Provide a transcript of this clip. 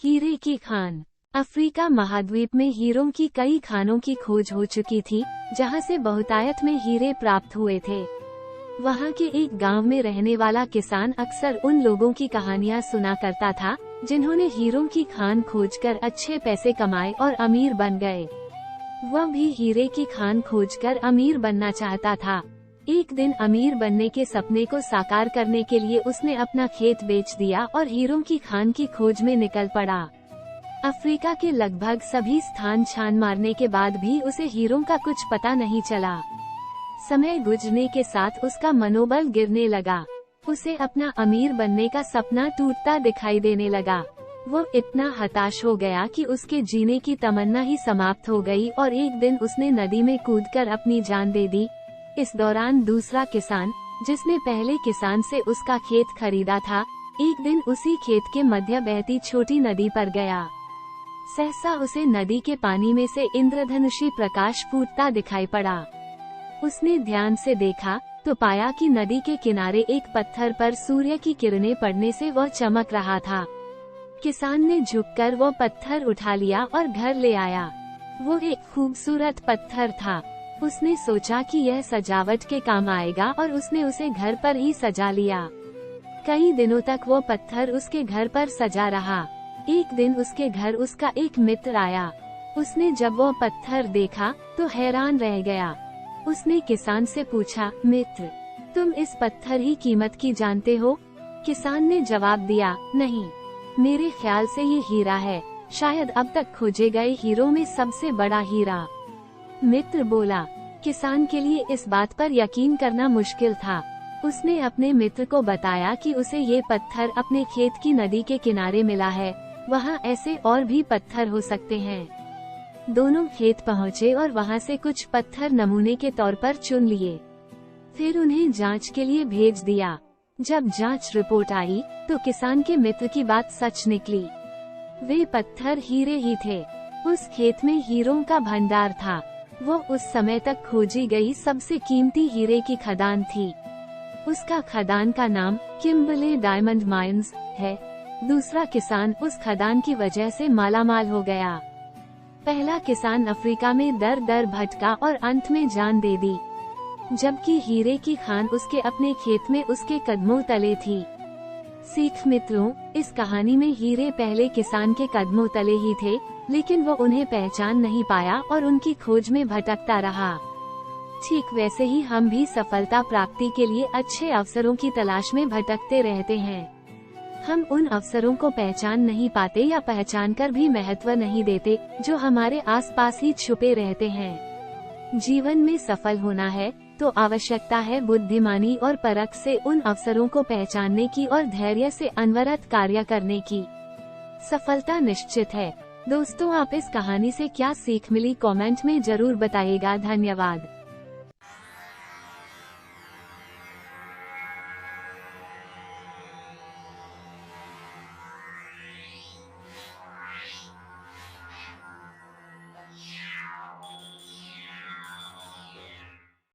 हीरे की खान। अफ्रीका महाद्वीप में हीरों की कई खानों की खोज हो चुकी थी, जहां से बहुतायत में हीरे प्राप्त हुए थे। वहां के एक गांव में रहने वाला किसान अक्सर उन लोगों की कहानियां सुना करता था, जिन्होंने हीरों की खान खोजकर अच्छे पैसे कमाए और अमीर बन गए। वह भी हीरे की खान खोजकर अमीर बनना चाहता था। एक दिन अमीर बनने के सपने को साकार करने के लिए उसने अपना खेत बेच दिया और हीरों की खान की खोज में निकल पड़ा। अफ्रीका के लगभग सभी स्थान छान मारने के बाद भी उसे हीरों का कुछ पता नहीं चला। समय गुजरने के साथ उसका मनोबल गिरने लगा। उसे अपना अमीर बनने का सपना टूटता दिखाई देने लगा। वो इतना हताश हो गया कि उसके जीने की तमन्ना ही समाप्त हो गई और एक दिन उसने नदी में कूदकर अपनी जान दे दी। इस दौरान दूसरा किसान, जिसने पहले किसान से उसका खेत खरीदा था, एक दिन उसी खेत के मध्य बहती छोटी नदी पर गया। सहसा उसे नदी के पानी में से इंद्रधनुषी प्रकाश फूटता दिखाई पड़ा। उसने ध्यान से देखा तो पाया कि नदी के किनारे एक पत्थर पर सूर्य की किरणें पड़ने से वह चमक रहा था। किसान ने झुककर वो पत्थर उठा लिया और घर ले आया। वो एक खूबसूरत पत्थर था। उसने सोचा कि यह सजावट के काम आएगा और उसने उसे घर पर ही सजा लिया। कई दिनों तक वो पत्थर उसके घर पर सजा रहा। एक दिन उसके घर उसका एक मित्र आया। उसने जब वो पत्थर देखा तो हैरान रह गया। उसने किसान से पूछा, मित्र, तुम इस पत्थर की कीमत की जानते हो? किसान ने जवाब दिया, नहीं, मेरे ख्याल से ये हीरा है, शायद अब तक खोजे गए हीरों में सबसे बड़ा हीरा। मित्र बोला। किसान के लिए इस बात पर यकीन करना मुश्किल था। उसने अपने मित्र को बताया कि उसे ये पत्थर अपने खेत की नदी के किनारे मिला है, वहाँ ऐसे और भी पत्थर हो सकते हैं। दोनों खेत पहुँचे और वहाँ से कुछ पत्थर नमूने के तौर पर चुन लिए। फिर उन्हें जांच के लिए भेज दिया। जब जांच रिपोर्ट आई तो किसान के मित्र की बात सच निकली। वे पत्थर हीरे ही थे। उस खेत में हीरों का भंडार था। वो उस समय तक खोजी गई सबसे कीमती हीरे की खदान थी। उसका खदान का नाम किम्बरले डायमंड माइंस है। दूसरा किसान उस खदान की वजह से मालामाल हो गया। पहला किसान अफ्रीका में दर दर भटका और अंत में जान दे दी, जबकि हीरे की खान उसके अपने खेत में उसके कदमों तले थी। सीख मित्रों, इस कहानी में हीरे पहले किसान के कदमों तले ही थे, लेकिन वो उन्हें पहचान नहीं पाया और उनकी खोज में भटकता रहा। ठीक वैसे ही हम भी सफलता प्राप्ति के लिए अच्छे अवसरों की तलाश में भटकते रहते हैं। हम उन अवसरों को पहचान नहीं पाते या पहचान कर भी महत्व नहीं देते, जो हमारे आसपास ही छुपे रहते हैं। जीवन में सफल होना है तो आवश्यकता है बुद्धिमानी और परख से उन अवसरों को पहचानने की और धैर्य से अनवरत कार्य करने की। सफलता निश्चित है। दोस्तों, आप इस कहानी से क्या सीख मिली कमेंट में जरूर बताइएगा। धन्यवाद।